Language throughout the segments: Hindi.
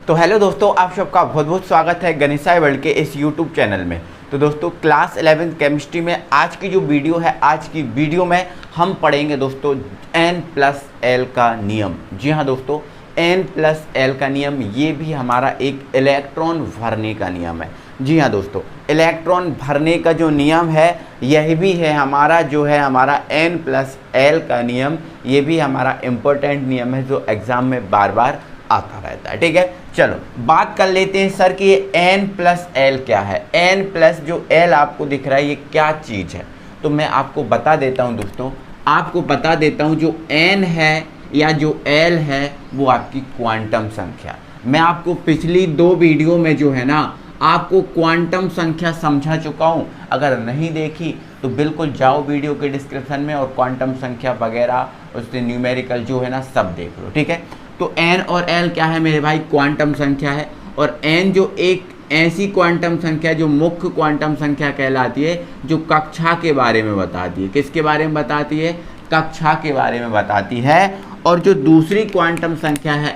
तो हेलो दोस्तों, आप सबका बहुत बहुत स्वागत है गणेशाय वर्ल्ड के इस यूट्यूब चैनल में। तो दोस्तों क्लास 11 केमिस्ट्री में आज की जो वीडियो है, आज की वीडियो में हम पढ़ेंगे दोस्तों n+l का नियम। जी हाँ दोस्तों, n+l का नियम ये भी हमारा एक इलेक्ट्रॉन भरने का नियम है। जी हाँ दोस्तों, इलेक्ट्रॉन भरने का जो नियम है यह भी है हमारा जो है हमारा n+l का नियम। ये भी हमारा इम्पोर्टेंट नियम है जो एग्ज़ाम में बार बार आता रहता है। ठीक है, चलो बात कर लेते हैं सर कि ये n+l क्या है। n+ जो l आपको दिख रहा है ये क्या चीज़ है, तो मैं आपको बता देता हूँ दोस्तों, आपको बता देता हूँ। जो n है या जो l है वो आपकी क्वांटम संख्या। मैं आपको पिछली 2 वीडियो में जो है ना आपको क्वांटम संख्या समझा चुका हूँ। अगर नहीं देखी तो बिल्कुल जाओ वीडियो के डिस्क्रिप्शन में और क्वांटम संख्या वगैरह उससे न्यूमेरिकल जो है ना सब देख लो। ठीक है, तो n और l क्या है मेरे भाई, क्वांटम संख्या है। और n जो एक ऐसी क्वांटम संख्या जो मुख्य क्वांटम संख्या कहलाती है, जो कक्षा के बारे में बताती है। किसके बारे में बताती है? कक्षा के बारे में बताती है। और जो दूसरी क्वांटम संख्या है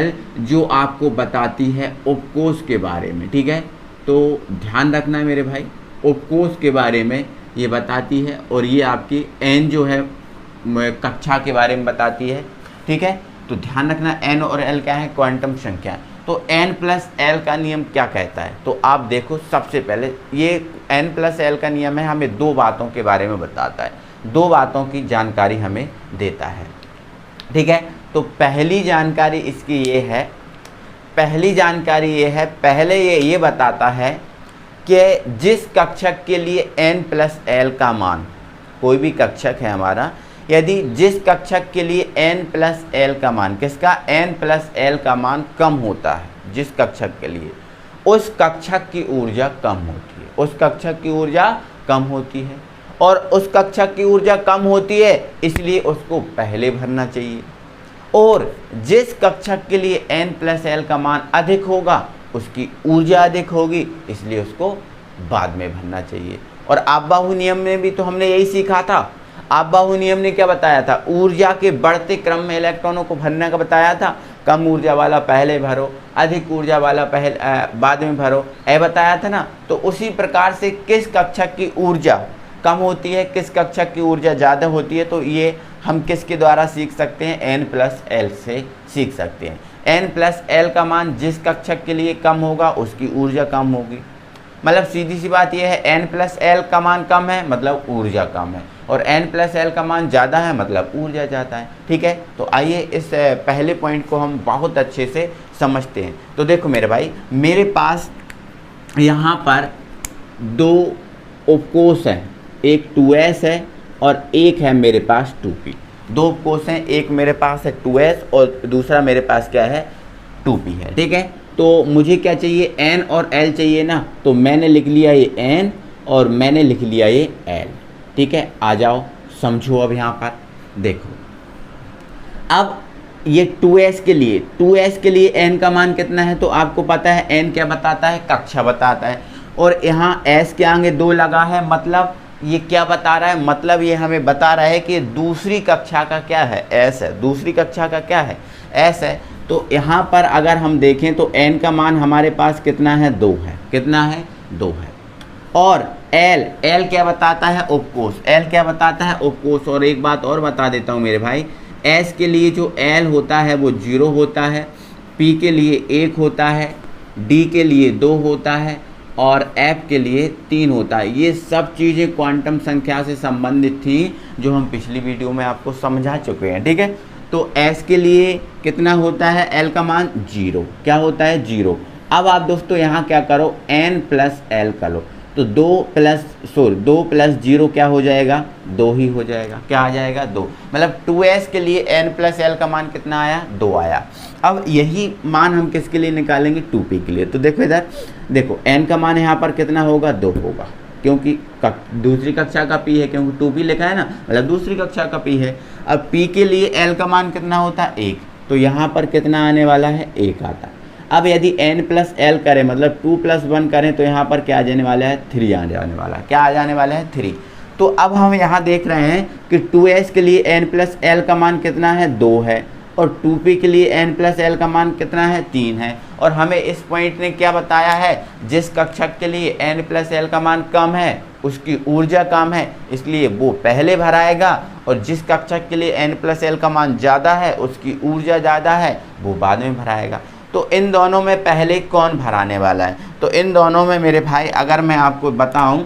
l, जो आपको बताती है उपकोष के बारे में। ठीक है, तो ध्यान रखना है मेरे भाई, उपकोष के बारे में ये बताती है। और ये आपकी n जो है कक्षा के बारे में बताती है। ठीक है, तो ध्यान रखना n और l क्या है, क्वांटम संख्या। तो n+l का नियम क्या कहता है, तो आप देखो सबसे पहले ये n+l का नियम है, हमें 2 बातों के बारे में बताता है, 2 बातों की जानकारी हमें देता है। ठीक है, तो पहली जानकारी इसकी ये है, पहली जानकारी ये है, पहले ये बताता है कि जिस कक्षक के लिए n+l का मान, कोई भी कक्षक है हमारा, यदि जिस कक्षक के लिए n+l का मान, किसका, n+l का मान कम होता है, जिस कक्षक के लिए, उस कक्षक की ऊर्जा कम होती है, उस कक्षक की ऊर्जा कम होती है। और उस कक्षक की ऊर्जा कम होती है इसलिए उसको पहले भरना चाहिए। और जिस कक्षक के लिए n+l का मान अधिक होगा उसकी ऊर्जा अधिक होगी इसलिए उसको बाद में भरना चाहिए। और आबाहु नियम में भी तो हमने यही सीखा था। आबाहु नियम ने क्या बताया था, ऊर्जा के बढ़ते क्रम में इलेक्ट्रॉनों को भरने का बताया था। कम ऊर्जा वाला पहले भरो, अधिक ऊर्जा वाला बाद में भरो, ऐ बताया था ना। तो उसी प्रकार से किस कक्षक की ऊर्जा कम होती है, किस कक्षक की ऊर्जा ज़्यादा होती है, तो ये हम किसके द्वारा सीख सकते हैं, n+l से सीख सकते हैं। n+l का मान जिस कक्षक के लिए कम होगा उसकी ऊर्जा कम होगी। मतलब सीधी सी बात यह है, n+l का मान कम है मतलब ऊर्जा कम है, और n+l का मान ज़्यादा है मतलब ऊर्जा ज़्यादा है। ठीक है, तो आइए इस पहले पॉइंट को हम बहुत अच्छे से समझते हैं। तो देखो मेरे भाई, मेरे पास यहाँ पर 2 उपकोष हैं, एक 2s है और एक है मेरे पास 2p। 2 उपकोष हैं, एक मेरे पास है 2s और दूसरा मेरे पास क्या है, 2p है। ठीक है, तो मुझे क्या चाहिए, n और l चाहिए ना, तो मैंने लिख लिया ये n और मैंने लिख लिया ये l। ठीक है, आ जाओ समझो। अब यहाँ पर देखो, अब ये 2s के लिए n का मान कितना है, तो आपको पता है n क्या बताता है, कक्षा बताता है। और यहाँ s के आगे 2 लगा है, मतलब ये क्या बता रहा है, मतलब ये हमें बता रहा है कि दूसरी कक्षा का क्या है, s है, दूसरी कक्षा का क्या है, s है। तो यहाँ पर अगर हम देखें तो n का मान हमारे पास कितना है, 2 है, कितना है, 2 है। और l क्या बताता है, उपकोष, l क्या बताता है, उपकोष। और एक बात और बता देता हूँ मेरे भाई, s के लिए जो l होता है वो 0 होता है, p के लिए 1 होता है, d के लिए 2 होता है और f के लिए 3 होता है। ये सब चीज़ें क्वांटम संख्या से संबंधित थी जो हम पिछली वीडियो में आपको समझा चुके हैं। ठीक है, तो s के लिए कितना होता है, l का मान 0, क्या होता है, 0। अब आप दोस्तों यहाँ क्या करो, n+l करो, तो 2 + 0 क्या हो जाएगा, 2 ही हो जाएगा। क्या आ जाएगा, 2। मतलब 2s के लिए n+l का मान कितना आया, 2 आया। अब यही मान हम किसके लिए निकालेंगे, 2p के लिए। तो देखो इधर देखो, n का मान यहाँ पर कितना होगा, 2 होगा, क्योंकि दूसरी कक्षा का p है, क्योंकि 2p लिखा है ना, मतलब दूसरी कक्षा का p है। अब p के लिए l का मान कितना होता है, 1, तो यहाँ पर कितना आने वाला है, 1 आता है। अब यदि n+l करें, मतलब 2+1 करें, तो यहाँ पर क्या आ जाने वाला है, 3 आ जाने वाला है। क्या आ जाने वाला है, 3। तो अब हम यहाँ देख रहे हैं कि 2s के लिए n+l का मान कितना है, 2 है, और 2p के लिए n प्लस l का मान कितना है 3 है। और हमें इस पॉइंट ने क्या बताया है, जिस कक्षक के लिए n प्लस l का मान कम है उसकी ऊर्जा कम है, इसलिए वो पहले भराएगा, और जिस कक्षक के लिए n प्लस l का मान ज़्यादा है उसकी ऊर्जा ज़्यादा है वो बाद में भराएगा। तो इन दोनों में पहले कौन भराने वाला है, तो इन दोनों में मेरे भाई अगर मैं आपको बताऊं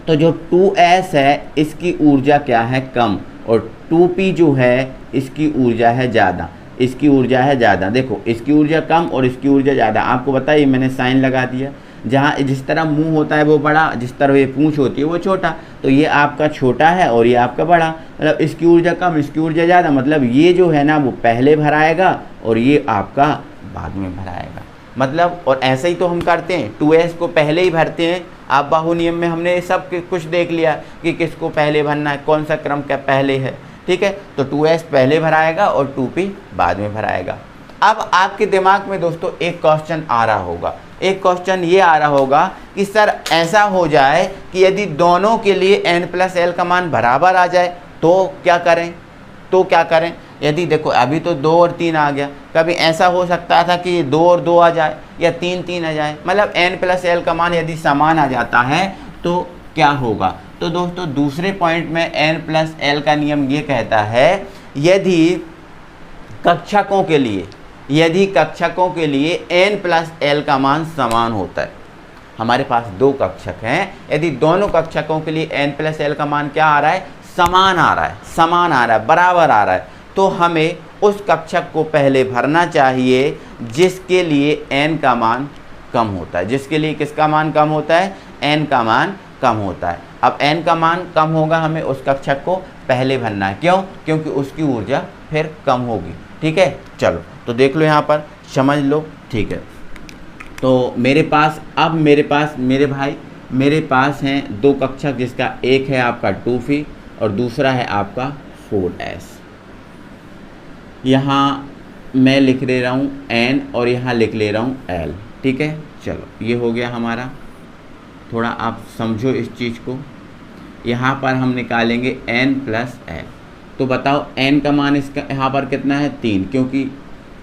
तो जो 2s है इसकी ऊर्जा क्या है कम, और 2p जो है इसकी ऊर्जा है ज़्यादा, इसकी ऊर्जा है ज़्यादा। देखो इसकी ऊर्जा कम और इसकी ऊर्जा ज़्यादा, आपको बताइए मैंने साइन लगा दिया, जहाँ जिस तरह मुंह होता है वो बड़ा, जिस तरह ये पूंछ होती है वो छोटा, तो ये आपका छोटा है और ये आपका बड़ा, मतलब इसकी ऊर्जा कम इसकी ऊर्जा ज़्यादा, मतलब ये जो है ना वो पहले भराएगा और ये आपका बाद में भराएगा। मतलब और ऐसे ही तो हम करते हैं, 2s को पहले ही भरते हैं। आप बाहु नियम में हमने सब कुछ देख लिया कि किसको पहले भरना है, कौन सा क्रम क्या पहले है, ठीक है। तो 2s पहले भराएगा और 2p बाद में भराएगा। अब आपके दिमाग में दोस्तों एक क्वेश्चन आ रहा होगा, एक क्वेश्चन ये आ रहा होगा कि सर ऐसा हो जाए कि यदि दोनों के लिए n प्लस l का मान बराबर आ जाए तो क्या करें, तो क्या करें। यदि देखो अभी तो 2 और 3 आ गया, कभी ऐसा हो सकता था कि 2 और 2 आ जाए या 3 3 आ जाए, मतलब n प्लस l का मान यदि समान आ जाता है तो क्या होगा। तो दोस्तों दूसरे पॉइंट में n प्लस l का नियम ये कहता है यदि कक्षकों के लिए n प्लस l का मान समान होता है। हमारे पास 2 कक्षक हैं, यदि दोनों कक्षकों के लिए n प्लस l का मान क्या आ रहा है, समान आ रहा है, बराबर आ रहा है, तो हमें उस कक्षक को पहले भरना चाहिए जिसके लिए n का मान कम होता है। जिसके लिए किसका मान कम होता है, n का मान कम होता है। अब n का मान कम होगा, हमें उस कक्षक को पहले भरना है, क्यों, क्योंकि उसकी ऊर्जा फिर कम होगी, ठीक है। चलो तो देख लो यहाँ पर, समझ लो, ठीक है। तो मेरे पास हैं 2 कक्षक, जिसका एक है आपका 2p और दूसरा है आपका 4s। यहाँ मैं लिख ले रहा हूँ n और यहाँ लिख ले रहा हूँ l, ठीक है। चलो ये हो गया हमारा, थोड़ा आप समझो इस चीज़ को। यहाँ पर हम निकालेंगे n प्लस l, तो बताओ n का मान इसका यहाँ पर कितना है 3, क्योंकि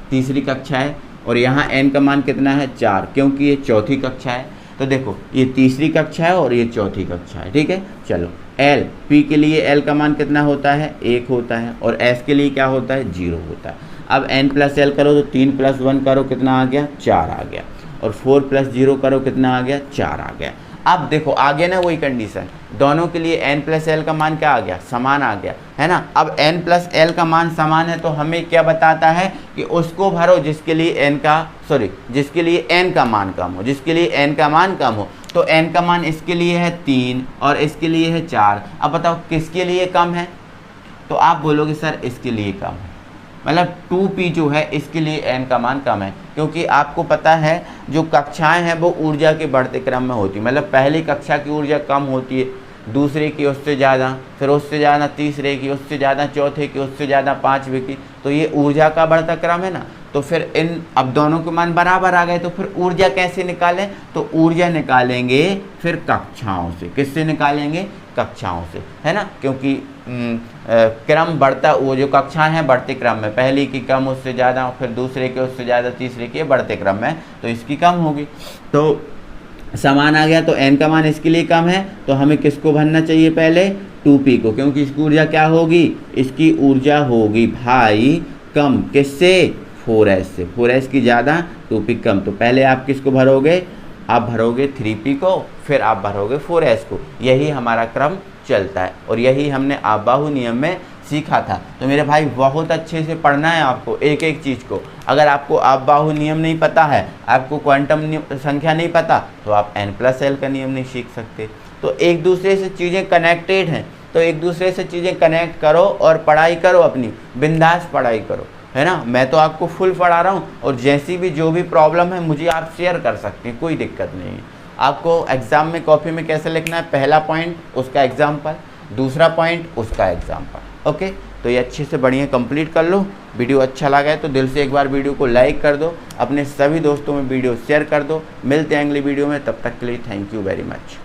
तीसरी कक्षा है, और यहाँ n का मान कितना है 4, क्योंकि ये चौथी कक्षा है। तो देखो ये तीसरी कक्षा है और ये चौथी कक्षा है, ठीक है। चलो l, p के लिए l का मान कितना होता है 1 होता है, और s के लिए क्या होता है 0 होता है। अब n प्लस l करो तो 3 प्लस 1 करो कितना आ गया 4 आ गया, और 4 प्लस 0 करो कितना आ गया 4 आ गया। अब देखो आगे ना वही कंडीशन, दोनों के लिए n प्लस l का मान क्या आ गया, समान आ गया, है ना। अब n प्लस l का मान समान है तो हमें क्या बताता है कि उसको भरो जिसके लिए n का मान कम हो, जिसके लिए n का मान कम हो। तो n का मान इसके लिए है 3 और इसके लिए है 4। अब बताओ किसके लिए कम है, तो आप बोलोगे सर इसके लिए कम है, मतलब 2p जो है इसके लिए n का मान कम है, क्योंकि आपको पता है जो कक्षाएं हैं वो ऊर्जा के बढ़ते क्रम में होती है। मतलब पहली कक्षा की ऊर्जा कम होती है, दूसरे की उससे ज़्यादा, फिर उससे ज़्यादा तीसरे की, उससे ज़्यादा चौथे की, उससे ज़्यादा पाँचवें की, तो ये ऊर्जा का बढ़ता क्रम है ना। तो फिर इन अब दोनों के मान बराबर आ गए, तो फिर ऊर्जा कैसे निकालें, तो ऊर्जा निकालेंगे फिर कक्षाओं से। किससे निकालेंगे, कक्षाओं से, है ना, क्योंकि क्रम बढ़ता, वो जो कक्षाएं हैं बढ़ते क्रम में, पहली की कम उससे ज़्यादा, फिर दूसरे के उससे ज़्यादा, तीसरे के बढ़ते क्रम में, तो इसकी कम होगी। तो समान आ गया, तो n का मान इसके लिए कम है, तो हमें किसको भरना चाहिए पहले 2p को, क्योंकि इसकी ऊर्जा क्या होगी, इसकी ऊर्जा होगी भाई कम, किससे 4s से, 4s की ज़्यादा 2p कम। तो पहले आप किसको भरोगे, आप भरोगे 3p को, फिर आप भरोगे 4s को। यही हमारा क्रम चलता है और यही हमने आबाहु नियम में सीखा था। तो मेरे भाई बहुत अच्छे से पढ़ना है आपको एक एक चीज़ को। अगर आपको आबाहु नियम नहीं पता है, आपको क्वांटम संख्या नहीं पता, तो आप n+l का नियम नहीं सीख सकते। तो एक दूसरे से चीज़ें कनेक्टेड हैं, तो एक दूसरे से चीज़ें कनेक्ट करो और पढ़ाई करो, अपनी बिंदास पढ़ाई करो, है ना। मैं तो आपको फुल पढ़ा रहा हूँ, और जैसी भी जो भी प्रॉब्लम है मुझे आप शेयर कर सकते हैं, कोई दिक्कत नहीं है। आपको एग्ज़ाम में कॉपी में कैसे लिखना है, पहला पॉइंट उसका एग्जाम्पल, दूसरा पॉइंट उसका एग्जाम्पल, ओके। तो ये अच्छे से बढ़िया कंप्लीट कर लो। वीडियो अच्छा लगा है तो दिल से एक बार वीडियो को लाइक कर दो, अपने सभी दोस्तों में वीडियो शेयर कर दो। मिलते हैं अगली वीडियो में, तब तक के लिए थैंक यू वेरी मच।